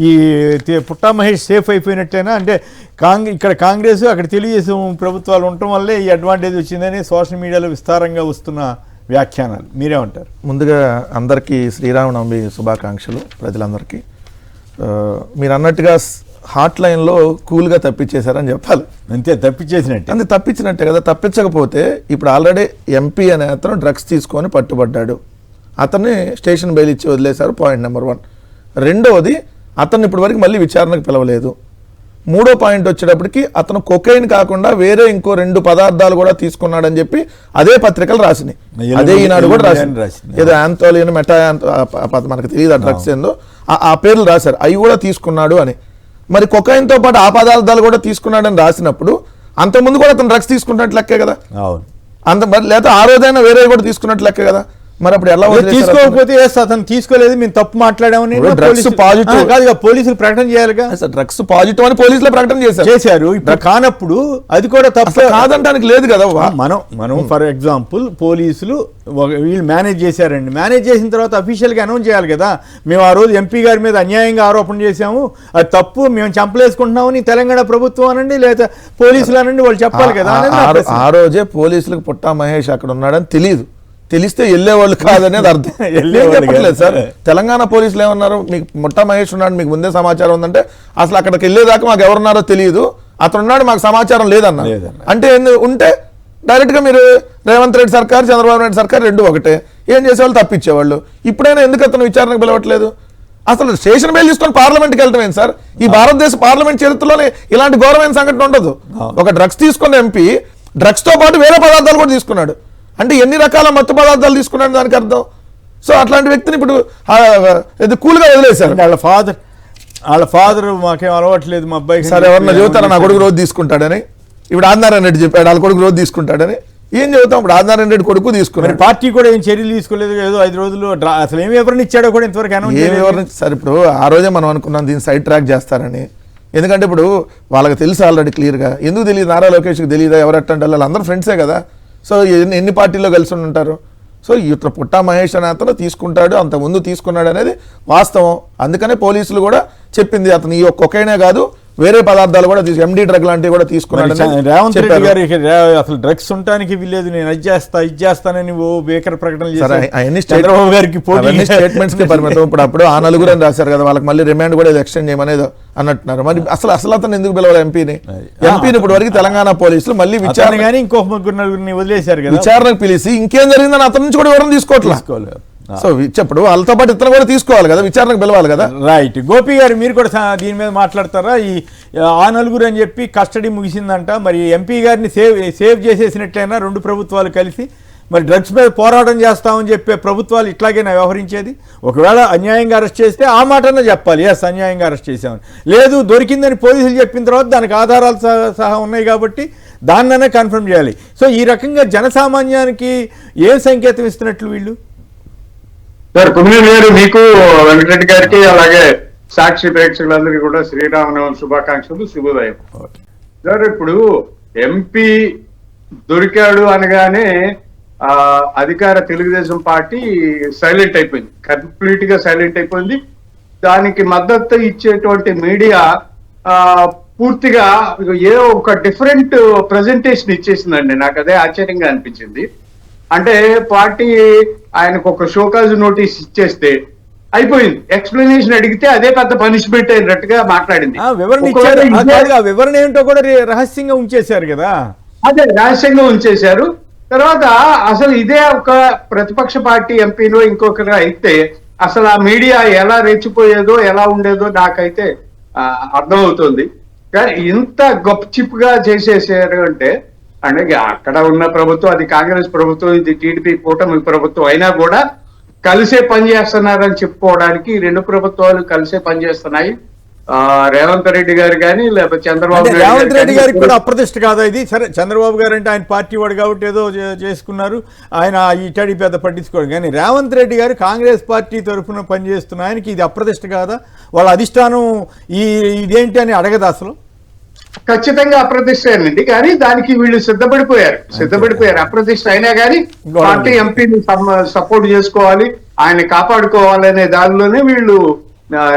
ఈ పుట్టా మహేష్ సేఫ్ అయిపోయినట్టేనా? అంటే ఇక్కడ కాంగ్రెస్ అక్కడ తెలుగుదేశం ప్రభుత్వాలు ఉండటం వల్లే ఈ అడ్వాంటేజ్ వచ్చిందని సోషల్ మీడియాలో విస్తారంగా వస్తున్న వ్యాఖ్యానాలు మీరేమంటారు? ముందుగా అందరికీ శ్రీరామనవమి శుభాకాంక్షలు ప్రజలందరికీ. మీరు అన్నట్టుగా హాట్ లైన్లో కూల్గా తప్పించేశారని చెప్పాలి. అంతే, తప్పించేసినట్టే. అంతే, తప్పించినట్టే కదా. తప్పించకపోతే ఇప్పుడు ఆల్రెడీ ఎంపీ అనే అతను డ్రగ్స్ తీసుకొని పట్టుబడ్డాడు, అతన్ని స్టేషన్ బెయిల్ ఇచ్చి వదిలేశారు. Point number 1. రెండవది, అతన్ని ఇప్పటి వరకు మళ్ళీ విచారణకు పిలవలేదు. మూడో పాయింట్ వచ్చేటప్పటికి అతను కొకైన్ కాకుండా వేరే ఇంకో 2 పదార్థాలు కూడా తీసుకున్నాడని చెప్పి అదే పత్రికలు రాసినాయి, అదే ఈనాడు కూడా రాసింది. ఏదో యాంథోలిన్ మెటా మనకు తెలియదు ఆ డ్రగ్స్ ఏందో, ఆ పేర్లు రాశారు, అవి కూడా తీసుకున్నాడు అని. మరి కొకైన్తో పాటు ఆ పదార్థాలు కూడా తీసుకున్నాడని రాసినప్పుడు అంతకుముందు కూడా అతను డ్రగ్స్ తీసుకున్నట్టు లెక్కే కదా. లేదా ఆ రోజైనా వేరే కూడా తీసుకున్నట్టు లెక్క కదా. మరి అప్పుడు ఎలా తీసుకోకపోతే అతను తీసుకోలేదు, మేము తప్పు మాట్లాడామని డ్రగ్స్ పాజిటివ్ కాదు, పోలీసులు ప్రకటన చేయాలిగా. డ్రగ్స్ పాజిటివ్ అని పోలీసులు ప్రకటన చేశారు. ఇప్పుడు కానప్పుడు అది కూడా తప్పు కాదంటానికి లేదు కదా. మనం ఫర్ ఎగ్జాంపుల్ పోలీసులు వీళ్ళు మేనేజ్ చేశారండి, మేనేజ్ చేసిన తర్వాత అఫీషియల్గా అనౌన్స్ చేయాలి కదా. మేము ఆ రోజు ఎంపీ గారి మీద అన్యాయంగా ఆరోపణ చేశాము, అది తప్పు, మేము చంపలేసుకుంటున్నామని తెలంగాణ ప్రభుత్వం అనండి లేదా పోలీసులు అనండి వాళ్ళు చెప్పాలి కదా. ఆ రోజే పోలీసులకు పుట్టా మహేష్ అక్కడ ఉన్నాడని తెలియదు, తెలిస్తే వెళ్ళేవాళ్ళు కాదనేది అర్థం. చెప్పట్లేదు సార్, తెలంగాణ పోలీసులు ఏమన్నారు, మీకు ముట్టా మహేష్ ఉన్నాడు మీకు ముందే సమాచారం ఉందంటే అసలు అక్కడికి వెళ్ళేదాకా మాకు ఎవరున్నారో తెలియదు, అతను ఉన్నాడు మాకు సమాచారం లేదన్నా. అంటే ఉంటే డైరెక్ట్గా మీరు రేవంత్ రెడ్డి సర్కార్ చంద్రబాబు నాయుడు సర్కార్ 2 ఒకటే, ఏం చేసేవాళ్ళు తప్పించేవాళ్ళు. ఇప్పుడైనా ఎందుకు అతను విచారణకు పిలవట్లేదు? అసలు స్టేషన్ బెయిల్ తీసుకొని పార్లమెంట్కి వెళ్ళటం ఏంటి సార్? ఈ భారతదేశ పార్లమెంట్ చరిత్రలోనే ఇలాంటి ఘోరమైన సంఘటన ఉండదు. ఒక డ్రగ్స్ తీసుకున్న ఎంపీ డ్రగ్స్తో పాటు వేరే పదార్థాలు కూడా తీసుకున్నాడు అంటే ఎన్ని రకాల మత్తు పదార్థాలు తీసుకున్నాడు దానికి అర్థం. సో అట్లాంటి వ్యక్తిని ఇప్పుడు కూల్గా వదిలేశారు. వాళ్ళ ఫాదర్ మాకేం అలవాట్లేదు మా అబ్బాయి సరే ఎవరన్నా చెబుతారా నా కొడుకు రోజు తీసుకుంటాడని? ఇప్పుడు ఆదినారాయణ రెడ్డి చెప్పాడు వాళ్ళ కొడుకు రోజు తీసుకుంటాడని. ఏం చెబుతాం? ఇప్పుడు ఆదినారాయణ రెడ్డి కొడుకు తీసుకున్నాడు, పార్టీ కూడా ఏం చర్యలు తీసుకోలేదు, ఏదో 5 రోజులు అసలు ఏమి వివరణ ఇచ్చాడో కూడా ఇంతవరకు సరే ఇప్పుడు ఆ రోజే మనం అనుకున్నాం దీన్ని సైడ్ ట్రాక్ చేస్తారని. ఎందుకంటే ఇప్పుడు వాళ్ళకి తెలుసు ఆల్రెడీ క్లియర్గా. ఎందుకు తెలియదు? నారా లోకేష్కి తెలియదా ఎవరట్టంటే వాళ్ళు అందరూ ఫ్రెండ్సే కదా. సో ఎన్ని పార్టీల్లో కలిసి ఉంటారు. సో ఇట్లా పుట్టా మహేష్ అనే అతను తీసుకుంటాడు, అంతకుముందు తీసుకున్నాడు అనేది వాస్తవం. అందుకనే పోలీసులు కూడా చెప్పింది అతను ఈ కొకైనే కాదు వేరే పదార్థాలు కూడా ఎండి డ్రగ్ లాంటివి కూడా తీసుకున్నాడు. రేవంత్ రెడ్డి గారు అసలు డ్రగ్స్ ఉండటానికి వీల్లేదు, నేను అది చేస్తానని ఓ బేకర్ ప్రకటనలు చంద్రబాబు గారికి స్టేట్మెంట్స్ కి పరిమితం. ఇప్పుడు ఆ 4 అని రాశారు కదా, వాళ్ళకి మళ్ళీ రిమాండ్ కూడా ఎక్స్టెండ్ చేయమనేది అన్నట్టున్నారు. మరి అసలు అతను ఎందుకు పిలవాలి ఎంపీని ఇప్పుడు వరకు తెలంగాణ పోలీసులు మళ్ళీ విచారణ కానీ ఇంకొక 3 వదిలేశారు కదా, విచారణకు పిలిచి ఇంకేం జరిగిందని అతని నుంచి కూడా వివరణ తీసుకోవట్లేదు. సో ఇప్పుడు వాళ్ళతో పాటు ఇతను కూడా తీసుకోవాలి కదా, విచారణకు పిలవాలి కదా. రైట్. గోపి గారు మీరు కూడా దీని మీద మాట్లాడతారా? ఈ ఆ 4 అని చెప్పి కస్టడీ ముగిసిందంట, మరి ఎంపీ గారిని సేవ్ చేసేసినట్లయినా 2 ప్రభుత్వాలు కలిసి మరి డ్రగ్స్ మీద పోరాటం చేస్తామని చెప్పే ప్రభుత్వాలు ఇట్లాగైనా వ్యవహరించేది? ఒకవేళ అన్యాయంగా అరెస్ట్ చేస్తే ఆ మాటనే చెప్పాలి, ఎస్ అన్యాయంగా అరెస్ట్ చేశామని. లేదు దొరికిందని పోలీసులు చెప్పిన తర్వాత దానికి ఆధారాలు సహా ఉన్నాయి కాబట్టి దాన్ననే కన్ఫర్మ్ చేయాలి. సో ఈ రకంగా జనసామాన్యానికి ఏం సంకేతం ఇస్తున్నట్లు వీళ్ళు? సార్ కుమిలి గారు, మీకు వెంకటరెడ్డి గారికి అలాగే సాక్షి ప్రేక్షకులందరికీ కూడా శ్రీరామనవమి శుభాకాంక్షలు, శుభోదయం. సార్ ఇప్పుడు ఎంపీ దొరికాడు అనగానే అధికార తెలుగుదేశం పార్టీ సైలెంట్ అయిపోయింది, కంప్లీట్ గా సైలెంట్ అయిపోయింది. దానికి మద్దతు ఇచ్చేటువంటి మీడియా పూర్తిగా ఒక డిఫరెంట్ ప్రజెంటేషన్ ఇచ్చేసిందండి. నాకు అదే ఆశ్చర్యంగా అనిపించింది. అంటే పార్టీ ఆయనకు ఒక షోకాజ్ నోటీస్ ఇచ్చేస్తే అయిపోయింది, ఎక్స్ప్లెనేషన్ అడిగితే అదే పెద్ద పనిష్మెంట్ అయినట్టుగా మాట్లాడింది. వివరణ ఏంటో కూడా రహస్యంగా ఉంచేశారు కదా. అదే రహస్యంగా ఉంచేశారు. తర్వాత అసలు ఇదే ఒక ప్రతిపక్ష పార్టీ ఎంపీలో ఇంకొకరు అయితే అసలు ఆ మీడియా ఎలా రెచ్చిపోయేదో ఎలా ఉండేదో నాకైతే అర్థమవుతుంది. కానీ ఇంత గొప్పచిప్ గా చేసేసారు అంటే అక్కడ ఉన్న ప్రభుత్వం, అది కాంగ్రెస్ ప్రభుత్వం, ఇది టీడీపీ కూటమి ప్రభుత్వం అయినా కూడా కలిసే పనిచేస్తున్నారని చెప్పుకోవడానికి 2 ప్రభుత్వాలు కలిసే పనిచేస్తున్నాయి. రేవంత్ రెడ్డి గారు కానీ లేకపోతే చంద్రబాబు నాయుడు, రేవంత్ రెడ్డి గారికి కూడా అప్రతిష్ట కాదా ఇది? సరే చంద్రబాబు గారు అంటే ఆయన పార్టీ వాడు కాబట్టి ఏదో చేసుకున్నారు, ఆయన ఇటడి పెద్ద పట్టించుకోడు. కానీ రేవంత్ రెడ్డి గారు కాంగ్రెస్ పార్టీ తరఫున పనిచేస్తున్న ఆయనకి ఇది అప్రతిష్ట కాదా? వాళ్ళ అధిష్టానం ఇదేంటి అని అడగదు అసలు? ఖచ్చితంగా అప్రతిష్టేనండి. కానీ దానికి వీళ్ళు సిద్ధపడిపోయారు. అప్రతిష్ట అయినా కానీ పార్టీ ఎంపీని సపోర్ట్ చేసుకోవాలి, ఆయన కాపాడుకోవాలనే దానిలోనే వీళ్ళు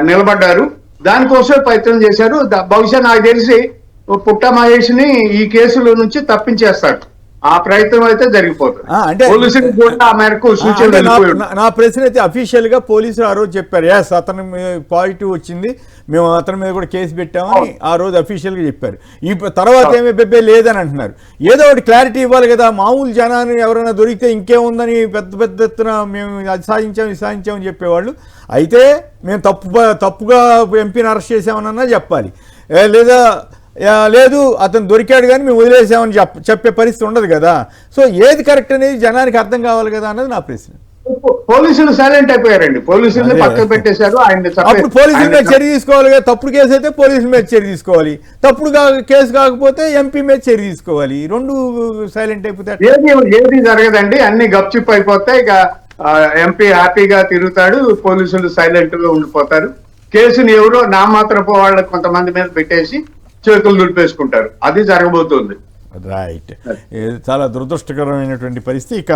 నిలబడ్డారు. దానికోసమే ప్రయత్నం చేశారు. బహుశా నాకు తెలిసి పుట్ట మహేష్ ని ఈ కేసుల నుంచి తప్పించేస్తాడు. ఆ ప్రయత్నం అయితే జరిగిపోతుంది. అంటే పోలీసులు కూడా ఆ మేరకు సూచనలు అంటే వెళ్ళిపోయి ఉంటాయి. నా ప్రశ్న అయితే అఫీషియల్ గా పోలీసులు ఆ రోజు చెప్పారు, ఎస్ అతని పాజిటివ్ వచ్చింది, మేము అతని మీద కూడా కేసు పెట్టామని ఆ రోజు అఫీషియల్ గా చెప్పారు. ఈ తర్వాత ఏమీ బెబ్బే లేదని అంటున్నారు. ఏదో ఒకటి క్లారిటీ ఇవ్వాలి కదా. మామూలు జనాన్ని ఎవరైనా దొరికితే ఇంకేముందని పెద్ద ఎత్తున మేము అది సాధించాం ఇది సాధించామని చెప్పేవాళ్ళు. అయితే మేము తప్పుగా ఎంపీని అరెస్ట్ చేసామన్నా చెప్పాలి, లేదా లేదు అతను దొరికాడు కానీ మేము వదిలేసామని చెప్పే పరిస్థితి ఉండదు కదా. సో ఏది కరెక్ట్ అనేది జనానికి అర్థం కావాలి కదా అన్నది నా ప్రశ్న. పోలీసులు సైలెంట్ అయిపోయారండి. పోలీసుల్ని పక్కకు పెట్టేశారు. అప్పుడు పోలీసుల మీద చర్య తీసుకోవాలి కదా. తప్పుడు కేసు అయితే పోలీసుల మీద చర్య తీసుకోవాలి, తప్పుడు కేసు కాకపోతే ఎంపీ మీద చర్య తీసుకోవాలి. రెండు సైలెంట్ అయిపోతే ఏది జరగదండి. అన్ని గప్చిప్ అయిపోతాయి. ఇక ఎంపీ హ్యాపీగా తిరుగుతాడు, పోలీసులు సైలెంట్ గా ఉండిపోతారు. కేసుని ఎవరో నామాత్రపు వాళ్ళకి కొంతమంది మీద పెట్టేసి చేతులు దులిపేసుకుంటారు. అది జరగబోతుంది. రైట్. చాలా దురదృష్టకరమైనటువంటి పరిస్థితి. ఇక